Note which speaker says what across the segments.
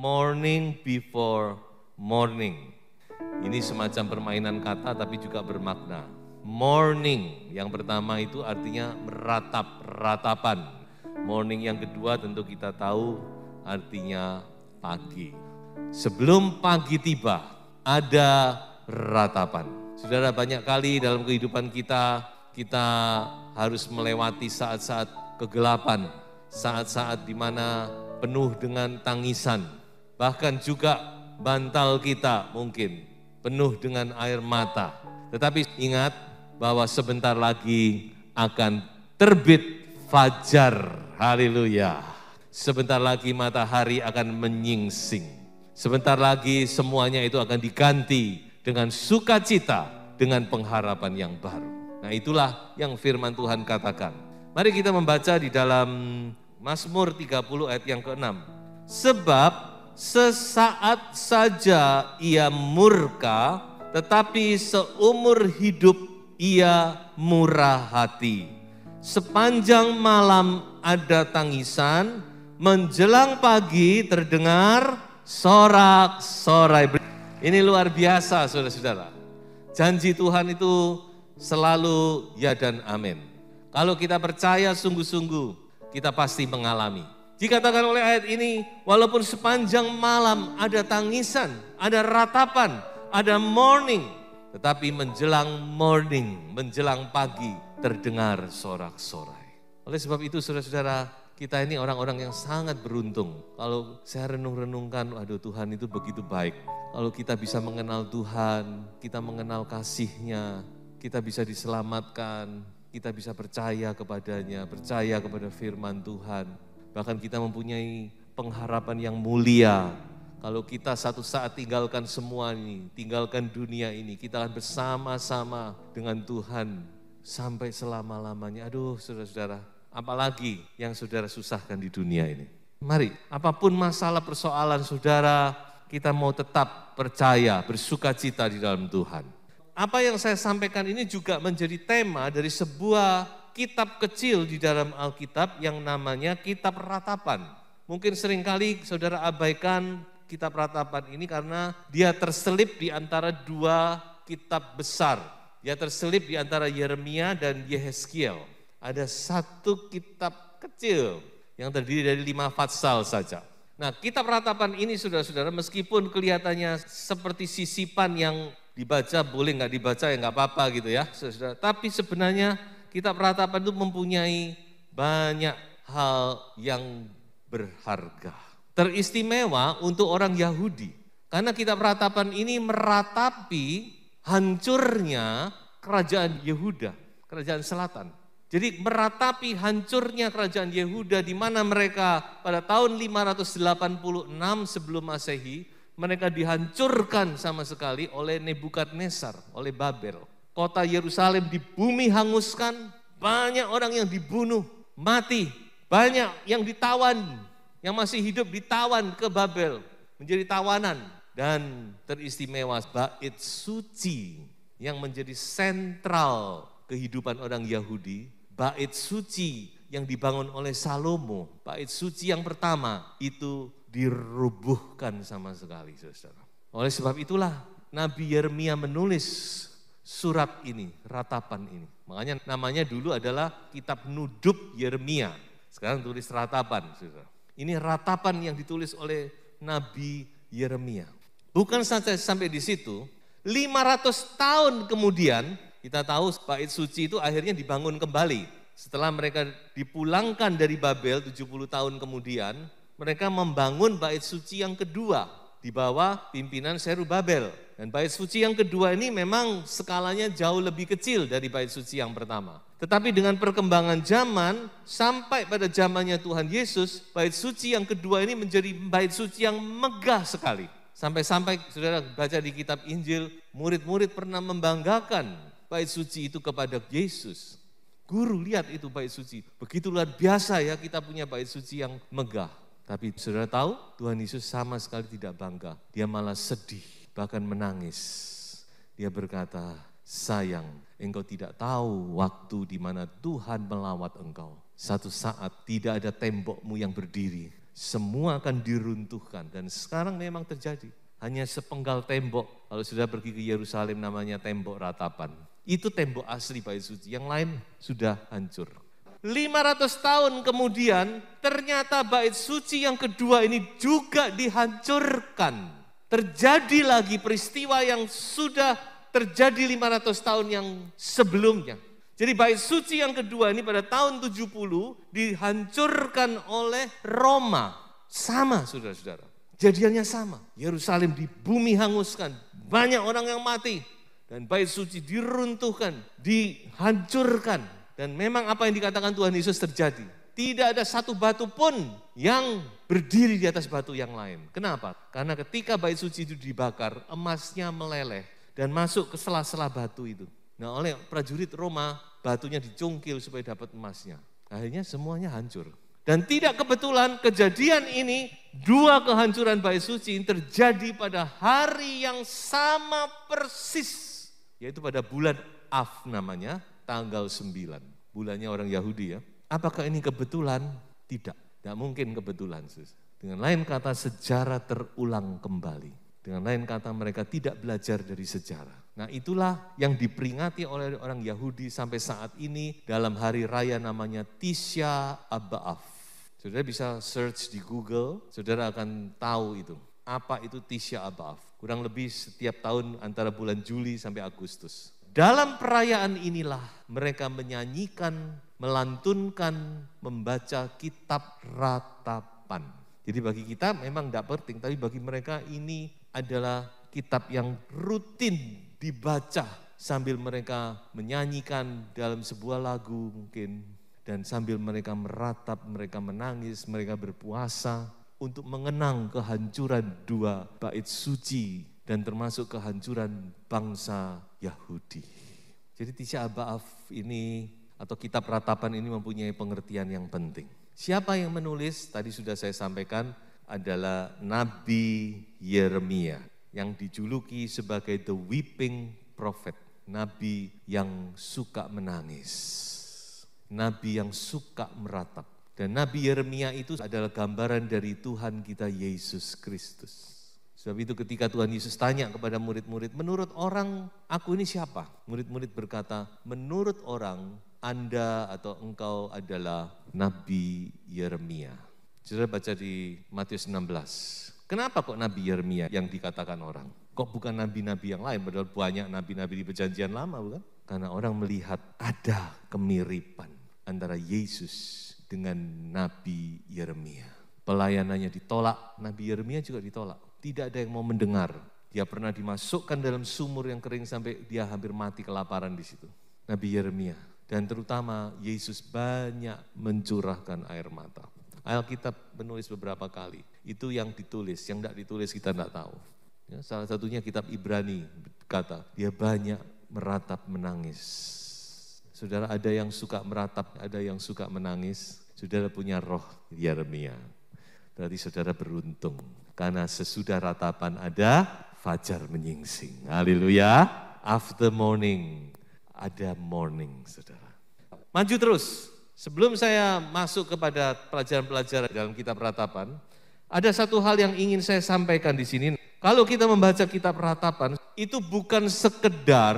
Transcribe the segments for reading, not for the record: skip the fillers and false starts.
Speaker 1: Morning before morning. Ini semacam permainan kata tapi juga bermakna. Morning yang pertama itu artinya meratap, ratapan. Morning yang kedua tentu kita tahu artinya pagi. Sebelum pagi tiba ada ratapan. Saudara, banyak kali dalam kehidupan kita harus melewati saat-saat kegelapan, saat-saat di mana penuh dengan tangisan. Bahkan juga bantal kita mungkin penuh dengan air mata. Tetapi ingat bahwa sebentar lagi akan terbit fajar. Haleluya. Sebentar lagi matahari akan menyingsing. Sebentar lagi semuanya itu akan diganti dengan sukacita, dengan pengharapan yang baru. Nah, itulah yang firman Tuhan katakan. Mari kita membaca di dalam Mazmur 30 ayat yang ke-6. Sebab sesaat saja ia murka, tetapi seumur hidup ia murah hati. Sepanjang malam ada tangisan, menjelang pagi terdengar sorak-sorai. Ini luar biasa, saudara-saudara. Janji Tuhan itu selalu ya dan amin. Kalau kita percaya sungguh-sungguh, kita pasti mengalami. Dikatakan oleh ayat ini, walaupun sepanjang malam ada tangisan, ada ratapan, ada morning, tetapi menjelang morning, menjelang pagi, terdengar sorak-sorai. Oleh sebab itu saudara-saudara, kita ini orang-orang yang sangat beruntung. Kalau saya renung-renungkan, aduh Tuhan itu begitu baik. Kalau kita bisa mengenal Tuhan, kita mengenal kasih-Nya, kita bisa diselamatkan, kita bisa percaya kepadanya, percaya kepada firman Tuhan. Bahkan kita mempunyai pengharapan yang mulia. Kalau kita satu saat tinggalkan semua ini, tinggalkan dunia ini, kita akan bersama-sama dengan Tuhan sampai selama-lamanya. Aduh saudara-saudara, apalagi yang saudara susahkan di dunia ini. Mari, apapun masalah persoalan saudara, kita mau tetap percaya, bersukacita di dalam Tuhan. Apa yang saya sampaikan ini juga menjadi tema dari sebuah kitab kecil di dalam Alkitab yang namanya Kitab Ratapan. Mungkin seringkali saudara abaikan Kitab Ratapan ini karena dia terselip di antara dua kitab besar. Dia terselip di antara Yeremia dan Yehezkiel. Ada satu kitab kecil yang terdiri dari 5 fatsal saja. Nah, Kitab Ratapan ini saudara-saudara meskipun kelihatannya seperti sisipan yang dibaca boleh nggak dibaca ya nggak apa-apa gitu ya saudara. Tapi sebenarnya Kitab Ratapan itu mempunyai banyak hal yang berharga. Teristimewa untuk orang Yahudi. Karena Kitab Ratapan ini meratapi hancurnya kerajaan Yehuda, kerajaan selatan. Jadi meratapi hancurnya kerajaan Yehuda di mana mereka pada tahun 586 sebelum Masehi, mereka dihancurkan sama sekali oleh Nebukadnezar, oleh Babel. Kota Yerusalem di bumi hanguskan, banyak orang yang dibunuh, mati, banyak yang ditawan, yang masih hidup ditawan ke Babel, menjadi tawanan. Dan teristimewa bait suci yang menjadi sentral kehidupan orang Yahudi, bait suci yang dibangun oleh Salomo, bait suci yang pertama itu dirubuhkan sama sekali, saudara. Oleh sebab itulah Nabi Yeremia menulis surat ini, ratapan ini. Makanya namanya dulu adalah Kitab Nudub Yeremia. Sekarang tulis ratapan, saudara. Ini ratapan yang ditulis oleh Nabi Yeremia. Bukan sampai di situ, 500 tahun kemudian kita tahu bait suci itu akhirnya dibangun kembali. Setelah mereka dipulangkan dari Babel 70 tahun kemudian, mereka membangun bait suci yang kedua di bawah pimpinan Zerubabel. Dan bait suci yang kedua ini memang skalanya jauh lebih kecil dari bait suci yang pertama. Tetapi dengan perkembangan zaman, sampai pada zamannya Tuhan Yesus, bait suci yang kedua ini menjadi bait suci yang megah sekali. Sampai-sampai saudara baca di kitab Injil, murid-murid pernah membanggakan bait suci itu kepada Yesus. Guru, lihat itu bait suci. Begitu luar biasa ya kita punya bait suci yang megah. Tapi saudara tahu, Tuhan Yesus sama sekali tidak bangga. Dia malah sedih, bahkan menangis. Dia berkata, sayang, engkau tidak tahu waktu di mana Tuhan melawat engkau. Satu saat tidak ada tembokmu yang berdiri. Semua akan diruntuhkan dan sekarang memang terjadi. Hanya sepenggal tembok, kalau sudah pergi ke Yerusalem namanya tembok ratapan. Itu tembok asli bait suci, yang lain sudah hancur. 500 tahun kemudian ternyata bait suci yang kedua ini juga dihancurkan. Terjadi lagi peristiwa yang sudah terjadi 500 tahun yang sebelumnya. Jadi bait suci yang kedua ini pada tahun 70 dihancurkan oleh Roma. Sama saudara-saudara. Jadiannya sama. Yerusalem di bumi hanguskan. Banyak orang yang mati. Dan bait suci diruntuhkan, dihancurkan. Dan memang apa yang dikatakan Tuhan Yesus terjadi. Tidak ada satu batu pun yang berdiri di atas batu yang lain. Kenapa? Karena ketika bait suci itu dibakar, emasnya meleleh dan masuk ke sela-sela batu itu. Nah, oleh prajurit Roma, batunya dicungkil supaya dapat emasnya. Akhirnya semuanya hancur. Dan tidak kebetulan kejadian ini, dua kehancuran bait suci terjadi pada hari yang sama persis. Yaitu pada bulan Av namanya, tanggal 9. Bulannya orang Yahudi ya. Apakah ini kebetulan? Tidak, tidak mungkin kebetulan. Dengan lain kata sejarah terulang kembali. Dengan lain kata mereka tidak belajar dari sejarah. Nah itulah yang diperingati oleh orang Yahudi sampai saat ini dalam hari raya namanya Tisha B'Av. Saudara bisa search di Google, saudara akan tahu itu. Apa itu Tisha B'Av? Kurang lebih setiap tahun antara bulan Juli sampai Agustus. Dalam perayaan inilah mereka menyanyikan, melantunkan, membaca kitab ratapan. Jadi bagi kita memang tidak penting, tapi bagi mereka ini adalah kitab yang rutin dibaca sambil mereka menyanyikan dalam sebuah lagu mungkin. Dan sambil mereka meratap, mereka menangis, mereka berpuasa untuk mengenang kehancuran dua bait suci dan termasuk kehancuran bangsa Yahudi. Jadi Tisha B'Av ini atau kitab ratapan ini mempunyai pengertian yang penting. Siapa yang menulis? Tadi sudah saya sampaikan adalah Nabi Yeremia yang dijuluki sebagai the weeping prophet, nabi yang suka menangis. Nabi yang suka meratap. Dan Nabi Yeremia itu adalah gambaran dari Tuhan kita Yesus Kristus. Sebab itu ketika Tuhan Yesus tanya kepada murid-murid, menurut orang aku ini siapa? Murid-murid berkata, menurut orang Anda atau engkau adalah Nabi Yeremia. Saudara baca di Matius 16. Kenapa kok Nabi Yeremia yang dikatakan orang? Kok bukan nabi-nabi yang lain? Padahal banyak nabi-nabi di perjanjian lama bukan? Karena orang melihat ada kemiripan antara Yesus dengan Nabi Yeremia. Pelayanannya ditolak, Nabi Yeremia juga ditolak. Tidak ada yang mau mendengar. Dia pernah dimasukkan dalam sumur yang kering sampai dia hampir mati kelaparan di situ. Nabi Yeremia. Dan terutama Yesus banyak mencurahkan air mata. Alkitab menulis beberapa kali. Itu yang ditulis, yang tidak ditulis kita tidak tahu. Ya, salah satunya kitab Ibrani kata, dia banyak meratap menangis. Saudara ada yang suka meratap, ada yang suka menangis. Saudara punya roh Yeremia. Berarti saudara beruntung. Karena sesudah ratapan ada fajar menyingsing. Haleluya. After morning, ada morning saudara. Maju terus. Sebelum saya masuk kepada pelajaran-pelajaran dalam kitab ratapan, ada satu hal yang ingin saya sampaikan di sini. Kalau kita membaca kitab ratapan, itu bukan sekedar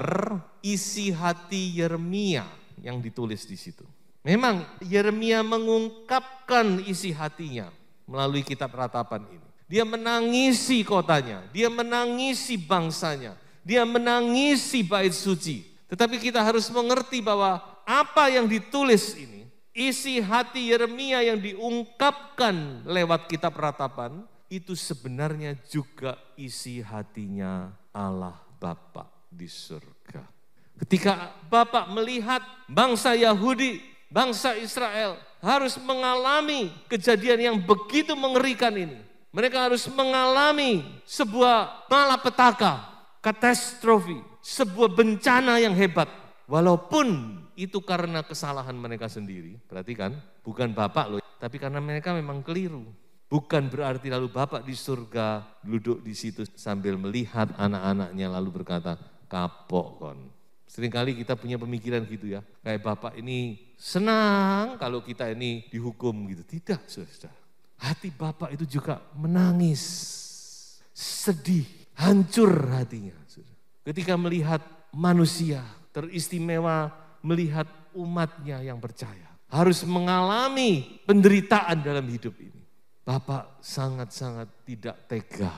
Speaker 1: isi hati Yeremia yang ditulis di situ. Memang Yeremia mengungkapkan isi hatinya melalui kitab ratapan ini. Dia menangisi kotanya, dia menangisi bangsanya, dia menangisi bait suci. Tetapi kita harus mengerti bahwa apa yang ditulis ini, isi hati Yeremia yang diungkapkan lewat kitab ratapan, itu sebenarnya juga isi hatinya Allah Bapa di surga. Ketika Bapak melihat bangsa Yahudi, bangsa Israel harus mengalami kejadian yang begitu mengerikan ini. Mereka harus mengalami sebuah malapetaka, katastrofi, sebuah bencana yang hebat. Walaupun itu karena kesalahan mereka sendiri, perhatikan, bukan Bapak loh, tapi karena mereka memang keliru. Bukan berarti lalu Bapak di surga duduk di situ sambil melihat anak-anaknya lalu berkata, kapok kon. Seringkali kita punya pemikiran gitu ya, kayak Bapak ini senang kalau kita ini dihukum gitu. Tidak, saudara. Hati Bapak itu juga menangis, sedih, hancur hatinya. Ketika melihat manusia teristimewa, melihat umatnya yang percaya. Harus mengalami penderitaan dalam hidup ini. Bapak sangat-sangat tidak tega.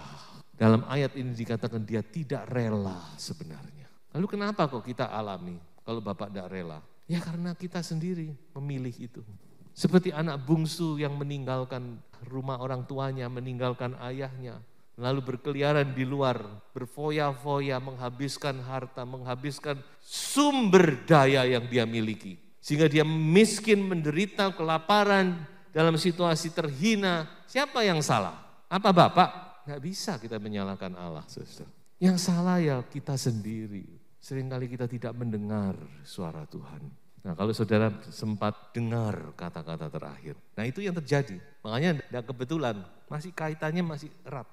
Speaker 1: Dalam ayat ini dikatakan dia tidak rela sebenarnya. Lalu kenapa kok kita alami kalau Bapak tidak rela? Ya karena kita sendiri memilih itu. Seperti anak bungsu yang meninggalkan rumah orang tuanya, meninggalkan ayahnya. Lalu berkeliaran di luar, berfoya-foya, menghabiskan harta, menghabiskan sumber daya yang dia miliki. Sehingga dia miskin, menderita, kelaparan, dalam situasi terhina. Siapa yang salah? Apa Bapak? Nggak bisa kita menyalahkan Allah, saudara. Yang salah ya kita sendiri. Seringkali kita tidak mendengar suara Tuhan. Nah kalau saudara sempat dengar kata-kata terakhir. Nah itu yang terjadi. Makanya tidak kebetulan, masih kaitannya masih erat.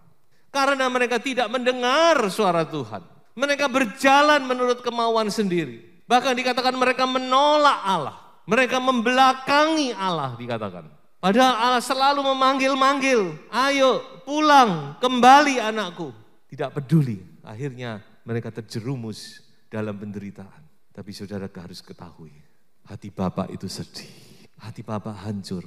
Speaker 1: Karena mereka tidak mendengar suara Tuhan. Mereka berjalan menurut kemauan sendiri. Bahkan dikatakan mereka menolak Allah. Mereka membelakangi Allah dikatakan. Padahal Allah selalu memanggil-manggil. Ayo pulang, kembali anakku. Tidak peduli. Akhirnya mereka terjerumus dalam penderitaan. Tapi saudara harus ketahui. Hati Bapak itu sedih. Hati Bapak hancur.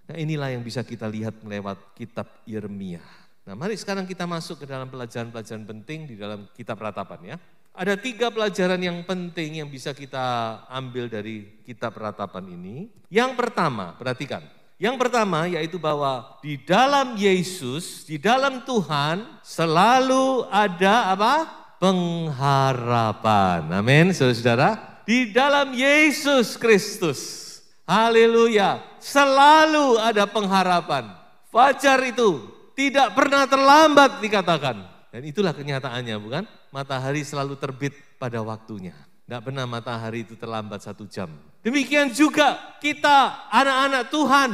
Speaker 1: Nah inilah yang bisa kita lihat lewat kitab Yeremia. Nah mari sekarang kita masuk ke dalam pelajaran-pelajaran penting di dalam kitab Ratapan ya. Ada 3 pelajaran yang penting yang bisa kita ambil dari kitab Ratapan ini. Yang pertama, perhatikan. Yang pertama yaitu bahwa di dalam Yesus, di dalam Tuhan selalu ada apa? Pengharapan. Amin, saudara-saudara. Di dalam Yesus Kristus. Haleluya. Selalu ada pengharapan. Fajar itu tidak pernah terlambat dikatakan. Dan itulah kenyataannya bukan? Matahari selalu terbit pada waktunya. Tidak pernah matahari itu terlambat 1 jam. Demikian juga kita anak-anak Tuhan.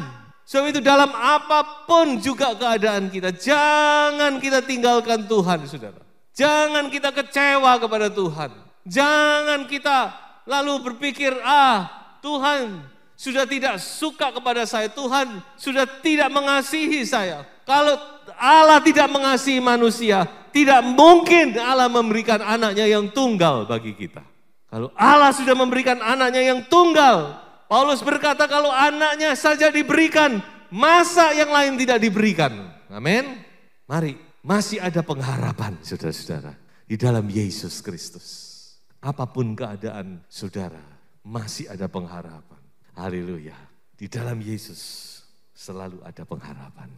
Speaker 1: Sebab itu dalam apapun juga keadaan kita. Jangan kita tinggalkan Tuhan saudara. Jangan kita kecewa kepada Tuhan. Jangan kita lalu berpikir, Tuhan sudah tidak suka kepada saya, Tuhan sudah tidak mengasihi saya. Kalau Allah tidak mengasihi manusia, tidak mungkin Allah memberikan anaknya yang tunggal bagi kita. Kalau Allah sudah memberikan anaknya yang tunggal, Paulus berkata kalau anaknya saja diberikan, masa yang lain tidak diberikan. Amin. Mari, masih ada pengharapan saudara-saudara di dalam Yesus Kristus. Apapun keadaan saudara, masih ada pengharapan. Haleluya. Di dalam Yesus selalu ada pengharapan.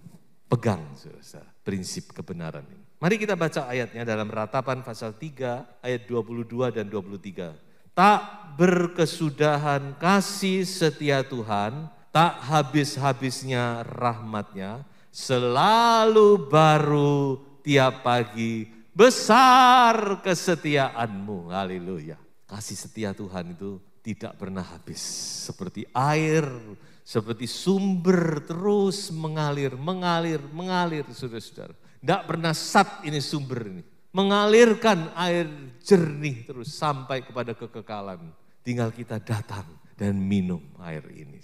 Speaker 1: Pegang saudara, prinsip kebenaran ini. Mari kita baca ayatnya dalam Ratapan pasal 3 ayat 22 dan 23. Tak berkesudahan kasih setia Tuhan, tak habis-habisnya rahmatnya, selalu baru tiap pagi. Besar kesetiaanmu, haleluya. Kasih setia Tuhan itu tidak pernah habis. Seperti air, seperti sumber terus mengalir, saudara-saudara. Tidak pernah sat ini sumber ini. Mengalirkan air jernih terus sampai kepada kekekalan. Tinggal kita datang dan minum air ini.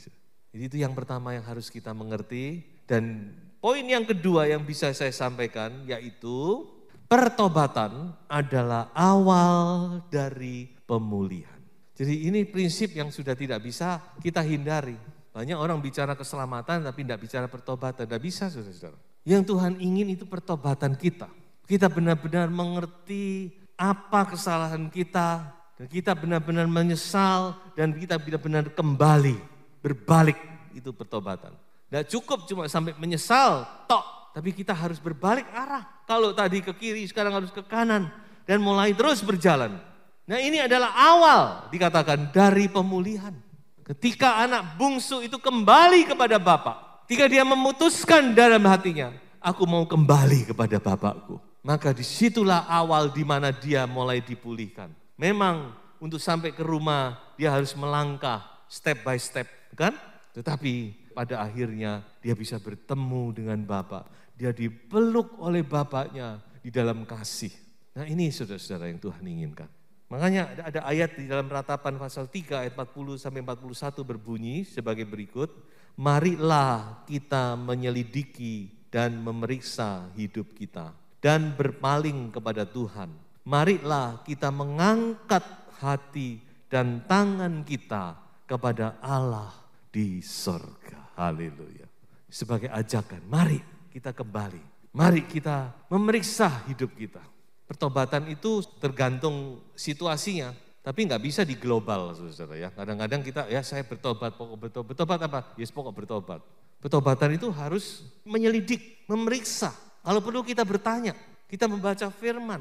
Speaker 1: Jadi itu yang pertama yang harus kita mengerti. Dan poin yang kedua yang bisa saya sampaikan yaitu pertobatan adalah awal dari pemulihan. Jadi ini prinsip yang sudah tidak bisa kita hindari. Banyak orang bicara keselamatan tapi tidak bicara pertobatan. Tidak bisa saudara-saudara. Yang Tuhan ingin itu pertobatan kita. Kita benar-benar mengerti apa kesalahan kita. Dan kita benar-benar menyesal dan kita benar-benar kembali. Berbalik itu pertobatan. Tidak cukup cuma sampai menyesal, tok. Tapi kita harus berbalik arah. Kalau tadi ke kiri, sekarang harus ke kanan. Dan mulai terus berjalan. Nah ini adalah awal dikatakan dari pemulihan. Ketika anak bungsu itu kembali kepada bapak. Ketika dia memutuskan dalam hatinya, aku mau kembali kepada bapakku. Maka disitulah awal di mana dia mulai dipulihkan. Memang untuk sampai ke rumah dia harus melangkah step by step, kan? Tetapi pada akhirnya dia bisa bertemu dengan Bapa. Dia dipeluk oleh Bapaknya di dalam kasih. Nah ini saudara-saudara yang Tuhan inginkan. Makanya ada ayat di dalam Ratapan pasal 3 ayat 40 sampai 41 berbunyi sebagai berikut. Marilah kita menyelidiki dan memeriksa hidup kita dan berpaling kepada Tuhan. Marilah kita mengangkat hati dan tangan kita kepada Allah di sorga. Haleluya. Sebagai ajakan, mari kita kembali. Mari kita memeriksa hidup kita. Pertobatan itu tergantung situasinya, tapi nggak bisa di global, saudara ya. Kadang-kadang kita, ya saya bertobat, pokok bertobat. Bertobat apa? Yes, pokok bertobat. Pertobatan itu harus menyelidik, memeriksa. Kalau perlu kita bertanya, kita membaca firman.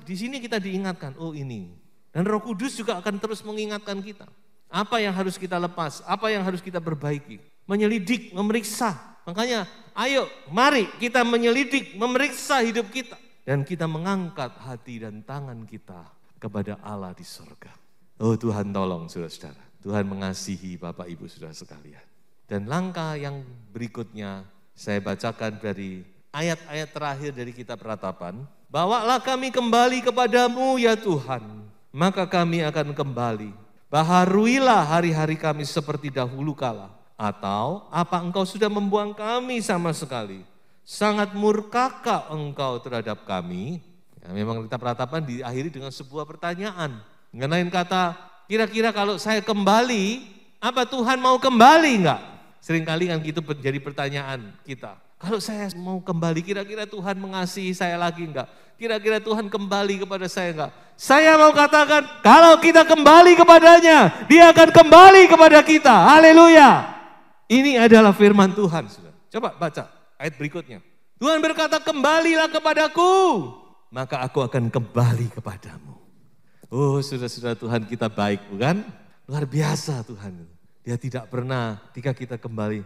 Speaker 1: Di sini kita diingatkan, oh ini. Dan Roh Kudus juga akan terus mengingatkan kita. Apa yang harus kita lepas, apa yang harus kita perbaiki. Menyelidik, memeriksa. Makanya ayo mari kita menyelidik, memeriksa hidup kita. Dan kita mengangkat hati dan tangan kita kepada Allah di surga. Oh Tuhan tolong saudara-saudara. Tuhan mengasihi Bapak Ibu saudara sekalian. Dan langkah yang berikutnya saya bacakan dari ayat-ayat terakhir dari kitab Ratapan. Bawalah kami kembali kepadamu ya Tuhan. Maka kami akan kembali. Baharuilah hari-hari kami seperti dahulu kala. Atau apa engkau sudah membuang kami sama sekali? Sangat murkakah engkau terhadap kami? Ya, memang kitab Ratapan diakhiri dengan sebuah pertanyaan. Mengenai kata, kira-kira kalau saya kembali, apa Tuhan mau kembali enggak? Seringkali kan itu menjadi pertanyaan kita. Kalau saya mau kembali, kira-kira Tuhan mengasihi saya lagi enggak? Kira-kira Tuhan kembali kepada saya enggak? Saya mau katakan, kalau kita kembali kepadanya, dia akan kembali kepada kita. Haleluya. Ini adalah firman Tuhan. Coba baca ayat berikutnya. Tuhan berkata, kembalilah kepadaku, maka aku akan kembali kepadamu. Oh saudara-saudara, Tuhan kita baik bukan? Luar biasa Tuhan. Dia tidak pernah ketika kita kembali,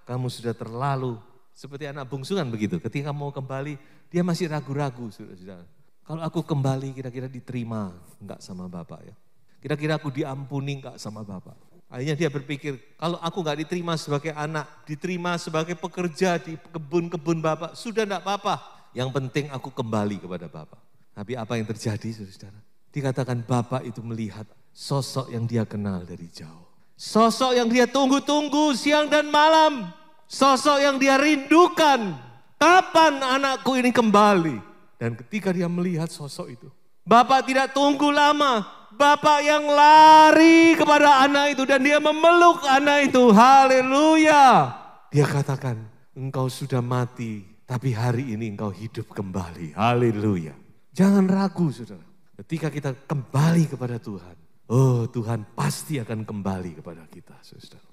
Speaker 1: kamu sudah terlalu, seperti anak bungsu kan begitu. Ketika mau kembali, dia masih ragu-ragu saudara-saudara. Kalau aku kembali kira-kira diterima enggak sama Bapak ya. Kira-kira aku diampuni enggak sama Bapak. Akhirnya dia berpikir, kalau aku enggak diterima sebagai anak, diterima sebagai pekerja di kebun-kebun Bapak, sudah enggak apa-apa. Yang penting aku kembali kepada Bapak. Tapi apa yang terjadi saudara-saudara? Dikatakan Bapak itu melihat sosok yang dia kenal dari jauh. Sosok yang dia tunggu-tunggu siang dan malam. Sosok yang dia rindukan. Kapan anakku ini kembali? Dan ketika dia melihat sosok itu, Bapak tidak tunggu lama. Bapak yang lari kepada anak itu dan dia memeluk anak itu. Haleluya. Dia katakan, engkau sudah mati, tapi hari ini engkau hidup kembali. Haleluya. Jangan ragu saudara. Ketika kita kembali kepada Tuhan, oh Tuhan pasti akan kembali kepada kita saudara.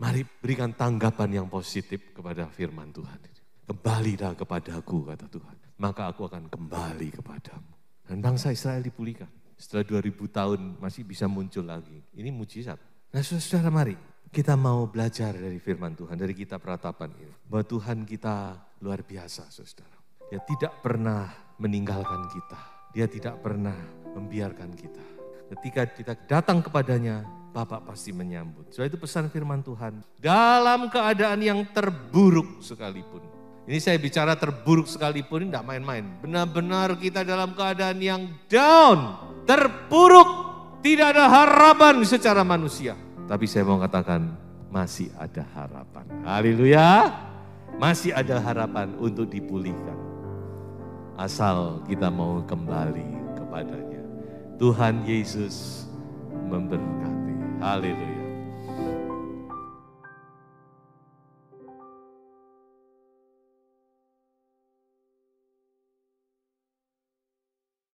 Speaker 1: Mari berikan tanggapan yang positif kepada firman Tuhan. Kembalilah kepadaku kata Tuhan. Maka aku akan kembali kepadamu. Dan bangsa Israel dipulihkan. Setelah 2000 tahun masih bisa muncul lagi. Ini mujizat. Nah saudara mari kita mau belajar dari firman Tuhan. Dari kitab Ratapan ini. Bahwa Tuhan kita luar biasa saudara. Dia tidak pernah meninggalkan kita. Dia tidak pernah membiarkan kita. Ketika kita datang kepadanya, Bapak pasti menyambut. Soalnya itu pesan firman Tuhan. Dalam keadaan yang terburuk sekalipun. Ini saya bicara terburuk sekalipun, ini tidak main-main. Benar-benar kita dalam keadaan yang down, terpuruk, tidak ada harapan secara manusia. Tapi saya mau katakan, masih ada harapan. Haleluya, masih ada harapan untuk dipulihkan. Asal kita mau kembali kepadanya. Tuhan Yesus memberkati. Haleluya.